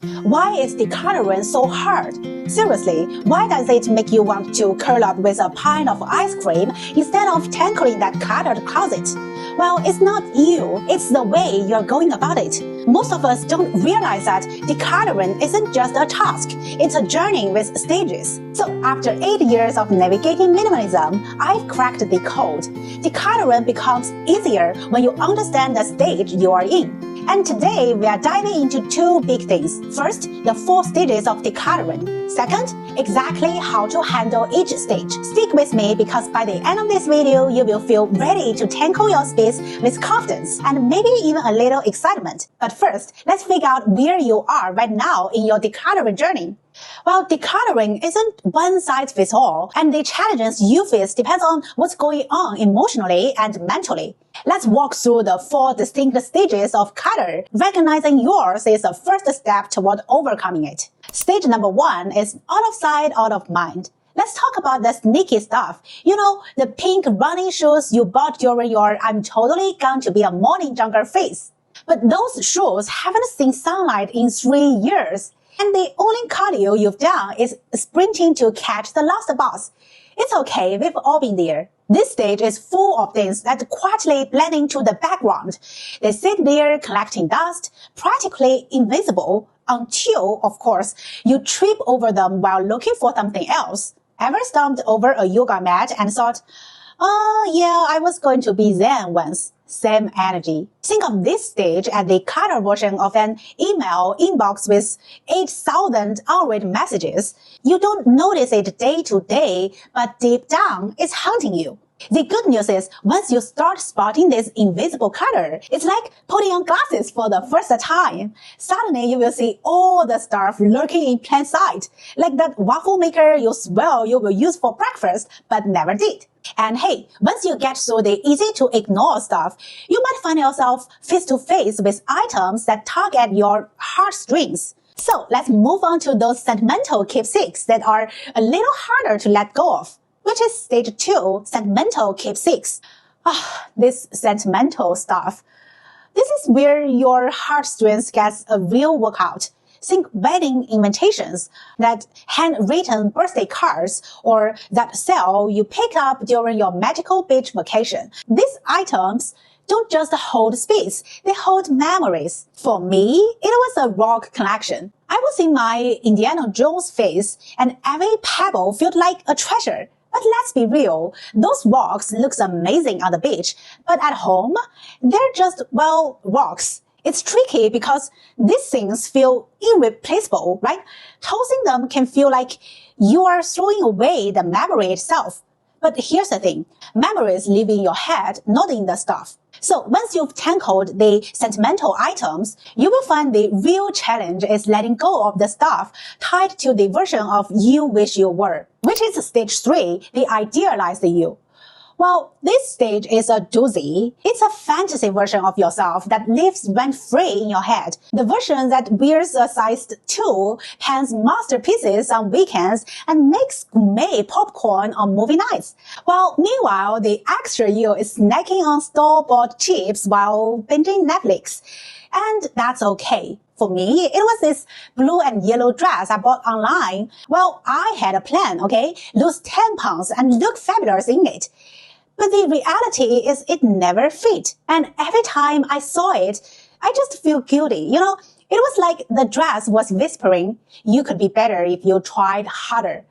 Why is decluttering so hard? Seriously, why does it make you want to curl up with a pint of ice cream instead of tackling that cluttered closet? Well, it's not you, it's the way you're going about it. Most of us don't realize that decluttering isn't just a task, it's a journey with stages. So after 8 years of navigating minimalism, I've cracked the code. Decluttering becomes easier when you understand the stage you are in. And today, we are diving into two big things. First, the 4 stages of decluttering. Second, exactly how to handle each stage. Stick with me because by the end of this video, you will feel ready to tackle your space with confidence and maybe even a little excitement. But first, let's figure out where you are right now in your decluttering journey. Well, decluttering isn't one size fits all, and the challenges you face depends on what's going on emotionally and mentally. Let's walk through the 4 distinct stages of clutter. Recognizing yours is the first step toward overcoming it. Stage number 1 is out of sight, out of mind. Let's talk about the sneaky stuff. You know, the pink running shoes you bought during your I'm totally going to be a morning jogger phase. But those shoes haven't seen sunlight in 3 years. And the only cardio you've done is sprinting to catch the last bus. It's okay, we've all been there. This stage is full of things that quietly blend into the background. They sit there collecting dust, practically invisible, until, of course, you trip over them while looking for something else. Ever stomped over a yoga mat and thought, oh yeah, I was going to be zen once. Same energy. Think of this stage as the clutter version of an email inbox with 8,000 unread messages. You don't notice it day to day, but deep down, it's haunting you. The good news is, once you start spotting this invisible clutter, it's like putting on glasses for the first time. Suddenly, you will see all the stuff lurking in plain sight, like that waffle maker you swear you will use for breakfast, but never did. And hey, once you get through the easy-to-ignore stuff, you might find yourself face-to-face with items that tug at your heartstrings. So let's move on to those sentimental keepsakes that are a little harder to let go of, which is stage 2, sentimental keepsakes. This sentimental stuff. This is where your heartstrings gets a real workout. Think wedding invitations, that handwritten birthday cards, or that sale you picked up during your magical beach vacation. These items don't just hold space, they hold memories. For me, it was a rock collection. I was in my Indiana Jones phase, and every pebble felt like a treasure. But let's be real, those rocks look amazing on the beach, but at home, they're just, well, rocks. It's tricky because these things feel irreplaceable, right? Tossing them can feel like you are throwing away the memory itself. But here's the thing, memories live in your head, not in the stuff. So once you've tackled the sentimental items, you will find the real challenge is letting go of the stuff tied to the version of you wish you were, which is stage 3, the idealized you. Well, this stage is a doozy. It's a fantasy version of yourself that lives rent-free in your head. The version that wears a size 2, pans masterpieces on weekends, and makes gourmet popcorn on movie nights. While meanwhile, the extra you is snacking on store-bought chips while binging Netflix. And that's okay. For me, it was this blue and yellow dress I bought online. Well, I had a plan, okay? Lose 10 pounds and look fabulous in it. But the reality is it never fit. And every time I saw it, I just feel guilty. You know, it was like the dress was whispering, you could be better if you tried harder.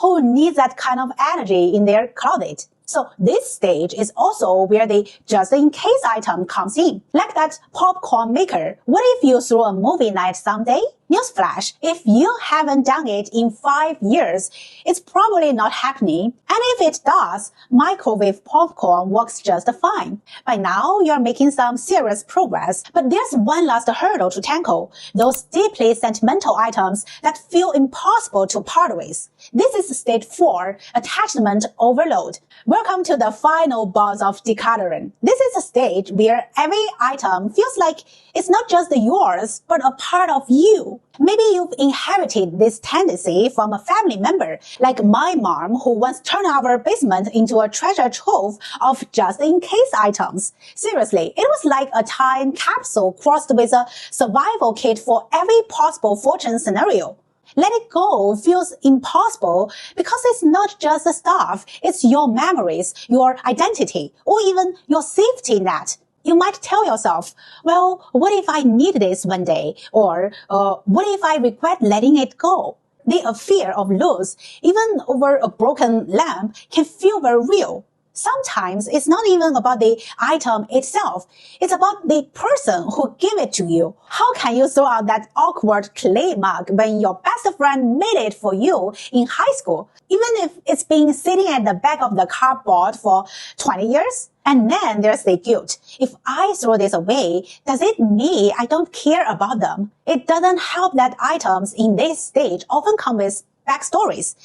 Who needs that kind of energy in their closet? So this stage is also where the just-in-case item comes in. Like that popcorn maker. What if you throw a movie night someday? Newsflash, if you haven't done it in 5 years, it's probably not happening. And if it does, microwave popcorn works just fine. By now, you're making some serious progress. But there's one last hurdle to tackle. Those deeply sentimental items that feel impossible to part with. This is stage 4, attachment overload. Welcome to the final boss of decluttering. This is a stage where every item feels like it's not just yours, but a part of you. you. Maybe you've inherited this tendency from a family member, like my mom, who once turned our basement into a treasure trove of just-in-case items. Seriously, it was like a time capsule crossed with a survival kit for every possible fortune scenario. Let it go feels impossible because it's not just the stuff, it's your memories, your identity, or even your safety net. You might tell yourself, well, what if I need this one day? Or what if I regret letting it go? The fear of loss, even over a broken lamp, can feel very real. Sometimes it's not even about the item itself. It's about the person who gave it to you. How can you throw out that awkward clay mug when your best friend made it for you in high school, even if it's been sitting at the back of the cardboard for 20 years? And then there's the guilt. If I throw this away, does it mean I don't care about them? It doesn't help that items in this stage often come with backstories.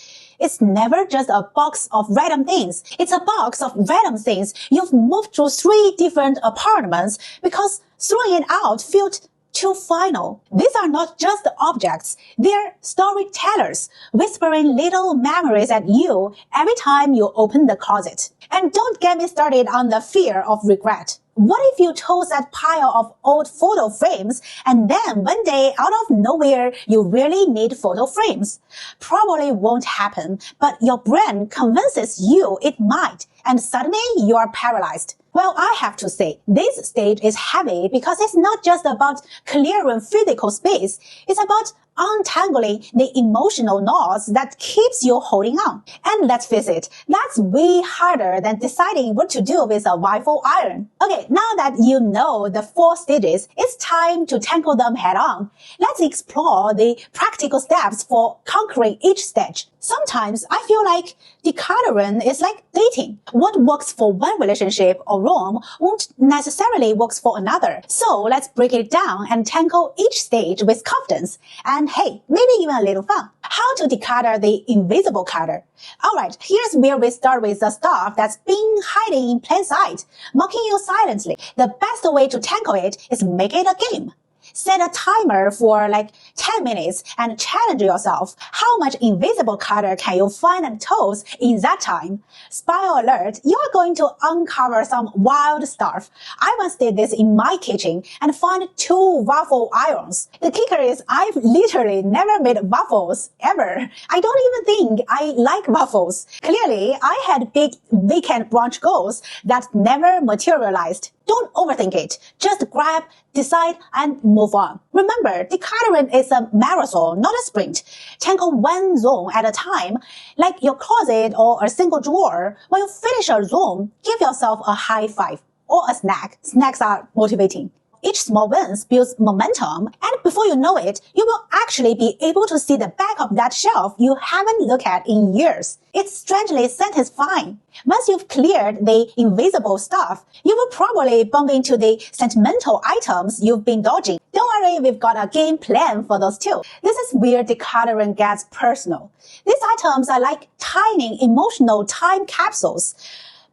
It's never just a box of random things. It's a box of random things you've moved through 3 different apartments because throwing it out felt too final. These are not just objects. They're storytellers, whispering little memories at you every time you open the closet. And don't get me started on the fear of regret. What if you chose that pile of old photo frames and then one day out of nowhere you really need photo frames? Probably won't happen, but your brain convinces you it might, and suddenly you are paralyzed. Well, I have to say, this stage is heavy because it's not just about clearing physical space. It's about untangling the emotional knots that keeps you holding on. And let's face it, that's way harder than deciding what to do with a rifle iron. Okay, now that you know the 4 stages, it's time to tackle them head on. Let's explore the practical steps for conquering each stage. Sometimes I feel like decluttering is like dating. What works for one relationship or room won't necessarily work for another. So let's break it down and tackle each stage with confidence. And hey, maybe even a little fun. How to declutter the invisible clutter. Alright, here's where we start with the stuff that's been hiding in plain sight, mocking you silently. The best way to tackle it is make it a game. Set a timer for like 10 minutes and challenge yourself. How much invisible clutter can you find and toss in that time? Spoiler alert, you're going to uncover some wild stuff. I once did this in my kitchen and found 2 waffle irons. The kicker is I've literally never made waffles ever. I don't even think I like waffles. Clearly, I had big weekend brunch goals that never materialized. Don't overthink it. Just grab, decide, and move on. Remember, decluttering is a marathon, not a sprint. Tackle one zone at a time, like your closet or a single drawer. When you finish a zone, give yourself a high five or a snack. Snacks are motivating. Each small win builds momentum, and before you know it, you will actually be able to see the back of that shelf you haven't looked at in years. It's strangely satisfying. Once you've cleared the invisible stuff, you will probably bump into the sentimental items you've been dodging. Don't worry, we've got a game plan for those too. This is where decluttering gets personal. These items are like tiny emotional time capsules.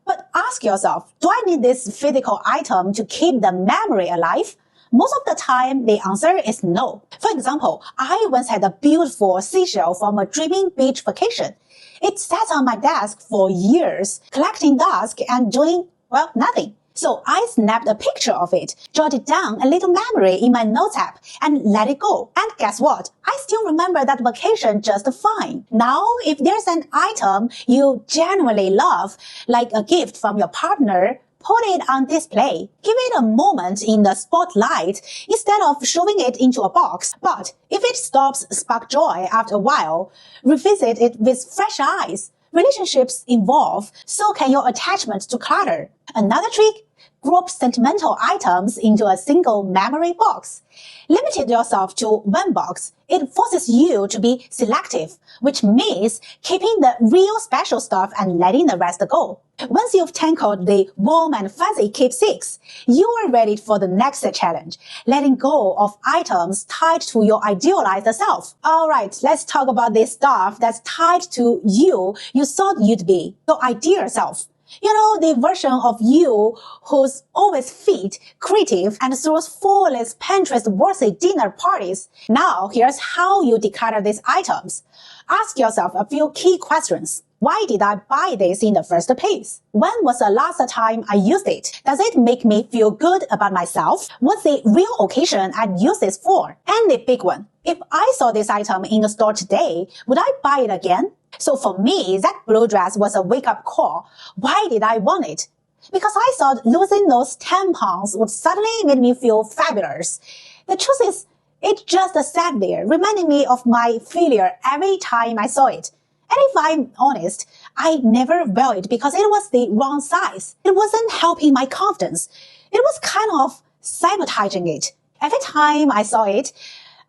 But ask yourself, do I need this physical item to keep the memory alive? Most of the time, the answer is no. For example, I once had a beautiful seashell from a dreaming beach vacation. It sat on my desk for years, collecting dust and doing, well, nothing. So I snapped a picture of it, jotted down a little memory in my notes app, and let it go. And guess what? I still remember that vacation just fine. Now, if there's an item you genuinely love, like a gift from your partner, put it on display. Give it a moment in the spotlight instead of shoving it into a box. But if it stops spark joy after a while, revisit it with fresh eyes. Relationships evolve, so can your attachment to clutter. Another trick? Group sentimental items into a single memory box. Limit yourself to one box. It forces you to be selective, which means keeping the real special stuff and letting the rest go. Once you've tackled the warm and fuzzy keepsakes, you are ready for the next challenge, letting go of items tied to your idealized self. Alright, let's talk about the stuff that's tied to you thought you'd be, your ideal self. You know, the version of you who's always fit, creative, and throws flawless Pinterest-worthy dinner parties. Now, here's how you declutter these items. Ask yourself a few key questions. Why did I buy this in the first place? When was the last time I used it? Does it make me feel good about myself? What's the real occasion I'd use this for? And the big one, if I saw this item in the store today, would I buy it again? So for me, that blue dress was a wake-up call. Why did I want it? Because I thought losing those 10 pounds would suddenly make me feel fabulous. The truth is, it just sat there, reminding me of my failure every time I saw it. And if I'm honest, I never wore it because it was the wrong size. It wasn't helping my confidence. It was kind of sabotaging it. Every time I saw it,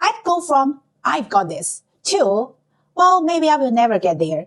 I'd go from, I've got this, to, well, maybe I will never get there.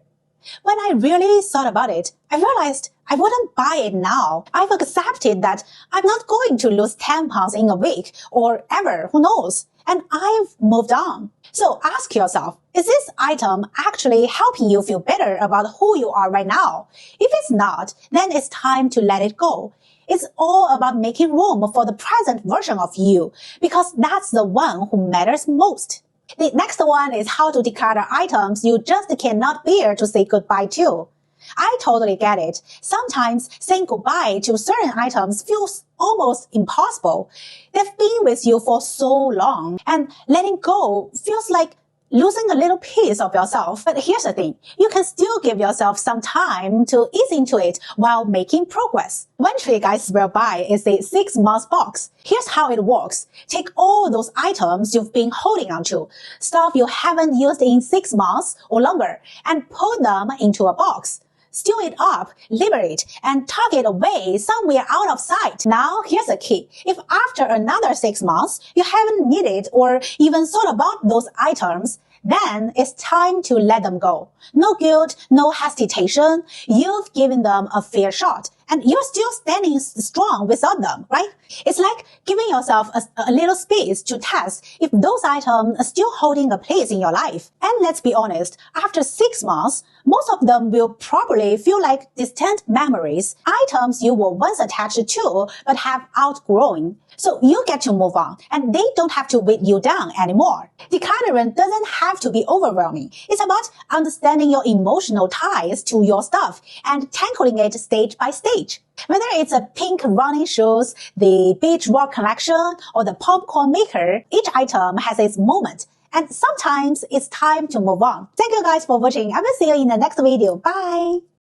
When I really thought about it, I realized I wouldn't buy it now. I've accepted that I'm not going to lose 10 pounds in a week or ever, who knows? And I've moved on. So ask yourself, is this item actually helping you feel better about who you are right now? If it's not, then it's time to let it go. It's all about making room for the present version of you, because that's the one who matters most. The next one is how to declutter items you just cannot bear to say goodbye to. I totally get it. Sometimes saying goodbye to certain items feels almost impossible. They've been with you for so long, and letting go feels like losing a little piece of yourself. But here's the thing, you can still give yourself some time to ease into it while making progress. One trick I swear by is the 6-month box. Here's how it works. Take all those items you've been holding onto, stuff you haven't used in 6 months or longer, and put them into a box. Steal it up, label it, and tuck it away somewhere out of sight. Now, here's the key. If after another 6 months, you haven't needed or even thought about those items, then it's time to let them go. No guilt, no hesitation. You've given them a fair shot, and you're still standing strong without them, right? It's like giving yourself a little space to test if those items are still holding a place in your life. And let's be honest, after 6 months, most of them will probably feel like distant memories, items you were once attached to but have outgrown. So you get to move on, and they don't have to weight you down anymore. Decluttering doesn't have to be overwhelming. It's about understanding your emotional ties to your stuff and tackling it stage by stage. Whether it's a pink running shoes, the beach rock collection, or the popcorn maker, each item has its moment. And sometimes it's time to move on. Thank you guys for watching. I will see you in the next video. Bye!